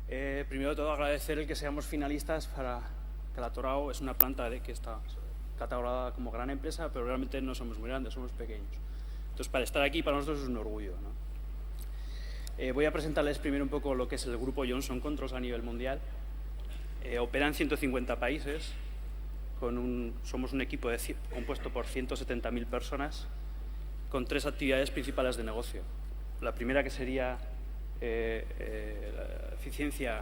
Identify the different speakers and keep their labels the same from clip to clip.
Speaker 1: Primero de todo, agradecer el que seamos finalistas para Calatorao. Es una planta que está catalogada como gran empresa, pero realmente no somos muy grandes, somos pequeños. Entonces, para estar aquí, para nosotros es un orgullo, ¿no? Voy a presentarles primero un poco lo que es el grupo Johnson Controls a nivel mundial. Opera en 150 países. Somos un equipo compuesto por 170.000 personas con 3 actividades principales de negocio. La primera, que sería la eficiencia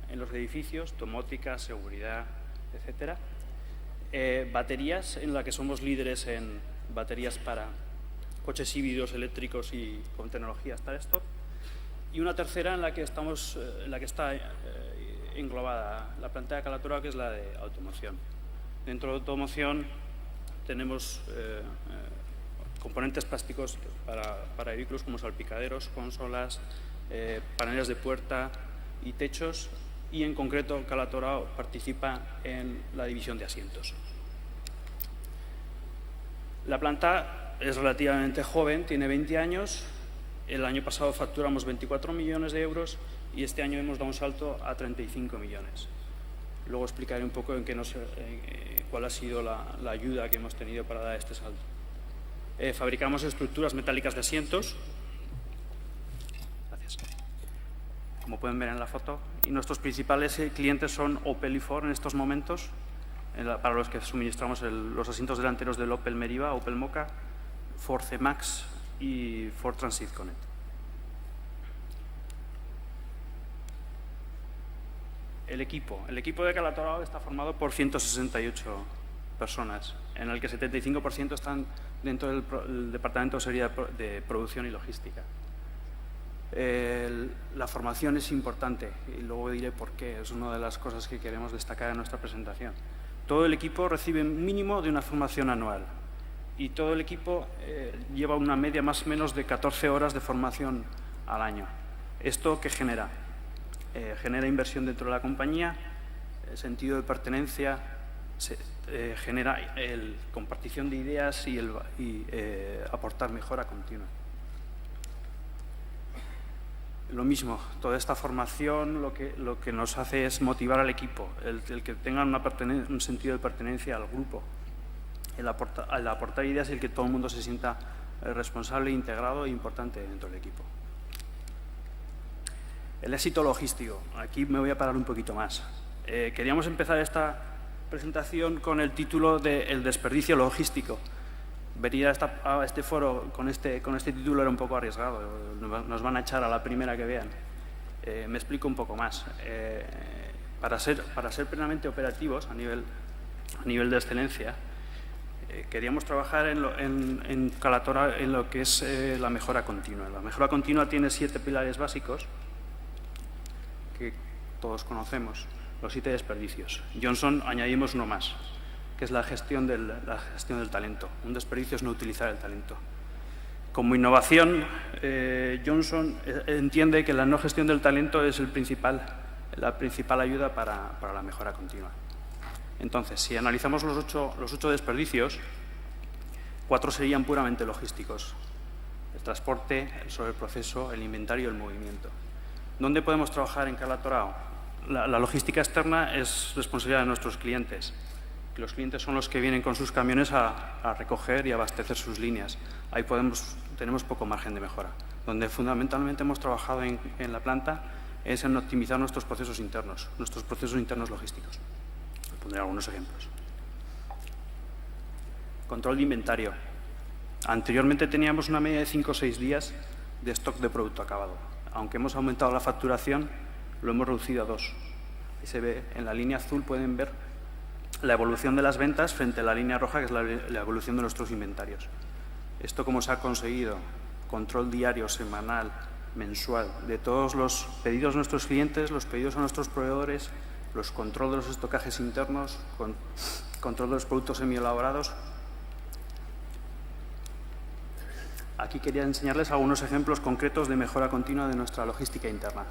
Speaker 1: en los edificios, domótica, seguridad, etcétera. Baterías, en la que somos líderes en baterías para coches híbridos, eléctricos y con tecnología start-stop. Y una tercera en la que está englobada la planta de Calatorao, que es la de automoción. Dentro de automoción tenemos componentes plásticos para vehículos como salpicaderos, consolas, paneles de puerta y techos, y en concreto Calatorao participa en la división de asientos. La planta es relativamente joven, tiene 20 años. El año pasado facturamos 24 millones de euros y este año hemos dado un salto a 35 millones. Luego explicaré un poco cuál ha sido la ayuda que hemos tenido para dar este salto. Fabricamos estructuras metálicas de asientos. Gracias. Como pueden ver en la foto. Y nuestros principales clientes son Opel y Ford en estos momentos, para los que suministramos los asientos delanteros del Opel Meriva, Opel Mokka, Ford C-Max y Ford Transit Connect. El equipo de Calatorao está formado por 168 personas, en el que 75% están dentro del departamento de producción y logística. La formación es importante y luego diré por qué. Es una de las cosas que queremos destacar en nuestra presentación. Todo el equipo recibe mínimo de una formación anual y todo el equipo lleva una media más o menos de 14 horas de formación al año. ¿Esto qué genera? Genera inversión dentro de la compañía, sentido de pertenencia, genera compartición de ideas y aportar mejora continua. Lo mismo, toda esta formación lo que nos hace es motivar al equipo, el que tengan un sentido de pertenencia al grupo, el aportar ideas y el que todo el mundo se sienta responsable, integrado e importante dentro del equipo. El éxito logístico. Aquí me voy a parar un poquito más. Queríamos empezar esta presentación con el título de El desperdicio logístico. Venir a este foro con este título era un poco arriesgado. Nos van a echar a la primera que vean. Me explico un poco más. Para ser plenamente operativos a nivel de excelencia, queríamos trabajar en Calatorao en lo que es la mejora continua. La mejora continua tiene 7 pilares básicos que todos conocemos, los 7 desperdicios. Johnson añadimos uno más, que es la gestión del talento. Un desperdicio es no utilizar el talento. Como innovación, Johnson entiende que la no gestión del talento es la principal ayuda para la mejora continua. Entonces, si analizamos los 8 desperdicios, 4 serían puramente logísticos: el transporte, el sobreproceso, el inventario y el movimiento. ¿Dónde podemos trabajar en Calatorao? La logística externa es responsabilidad de nuestros clientes. Los clientes son los que vienen con sus camiones a recoger y abastecer sus líneas. Ahí tenemos poco margen de mejora. Donde fundamentalmente hemos trabajado en la planta es en optimizar nuestros procesos internos logísticos. Voy a poner algunos ejemplos. Control de inventario. Anteriormente teníamos una media de 5 o 6 días de stock de producto acabado. Aunque hemos aumentado la facturación, lo hemos reducido a 2. Ahí se ve, en la línea azul pueden ver la evolución de las ventas frente a la línea roja, que es la evolución de nuestros inventarios. Esto, ¿cómo se ha conseguido? Control diario, semanal, mensual, de todos los pedidos de nuestros clientes, los pedidos a nuestros proveedores, los control de los estocajes internos, control de los productos semielaborados. Aquí quería enseñarles algunos ejemplos concretos de mejora continua de nuestra logística interna.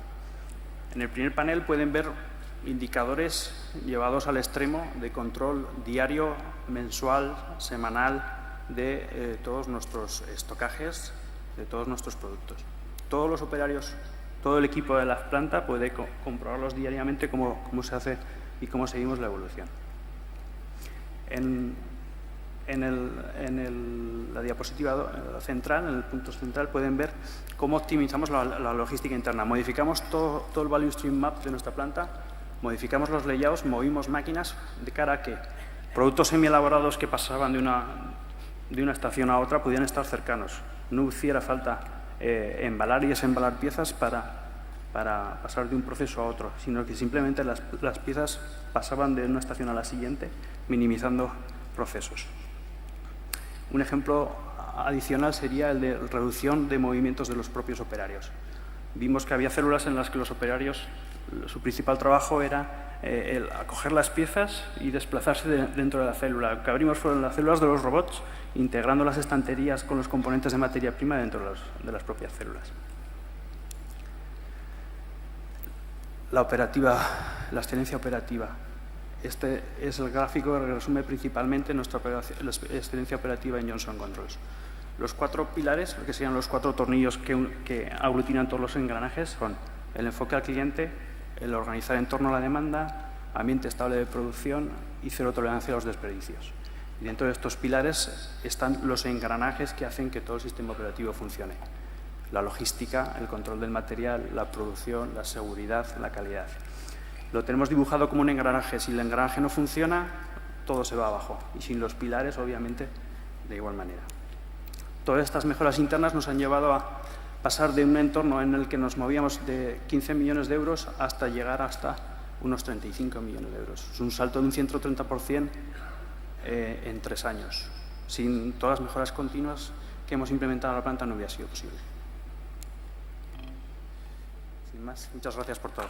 Speaker 1: En el primer panel pueden ver indicadores llevados al extremo de control diario, mensual, semanal de todos nuestros estocajes, de todos nuestros productos. Todos los operarios todo el equipo de la planta puede comprobarlos diariamente cómo se hace y cómo seguimos la evolución. En la diapositiva central, en el punto central, pueden ver cómo optimizamos la logística interna. Modificamos todo el Value Stream Map de nuestra planta, modificamos los layouts, movimos máquinas de cara a que productos semi-elaborados que pasaban de una estación a otra pudieran estar cercanos. No hiciera falta embalar y desembalar piezas para pasar de un proceso a otro, sino que simplemente las piezas pasaban de una estación a la siguiente, minimizando procesos. Un ejemplo adicional sería el de reducción de movimientos de los propios operarios. Vimos que había células en las que los operarios, su principal trabajo era el acoger las piezas y desplazarse dentro de la célula. Lo que abrimos fueron las células de los robots, integrando las estanterías con los componentes de materia prima dentro de las propias células. La excelencia operativa. Este es el gráfico que resume principalmente la excelencia operativa en Johnson Controls. Los 4 pilares, que serían los 4 tornillos que aglutinan todos los engranajes, son el enfoque al cliente, el organizar en torno a la demanda, ambiente estable de producción y cero tolerancia a los desperdicios. Y dentro de estos pilares están los engranajes que hacen que todo el sistema operativo funcione. La logística, el control del material, la producción, la seguridad, la calidad. Lo tenemos dibujado como un engranaje. Si el engranaje no funciona, todo se va abajo. Y sin los pilares, obviamente, de igual manera. Todas estas mejoras internas nos han llevado a pasar de un entorno en el que nos movíamos de 15 millones de euros hasta llegar hasta unos 35 millones de euros. Es un salto de un 130% en 3 años. Sin todas las mejoras continuas que hemos implementado en la planta no hubiera sido posible. Sin más, muchas gracias por todo.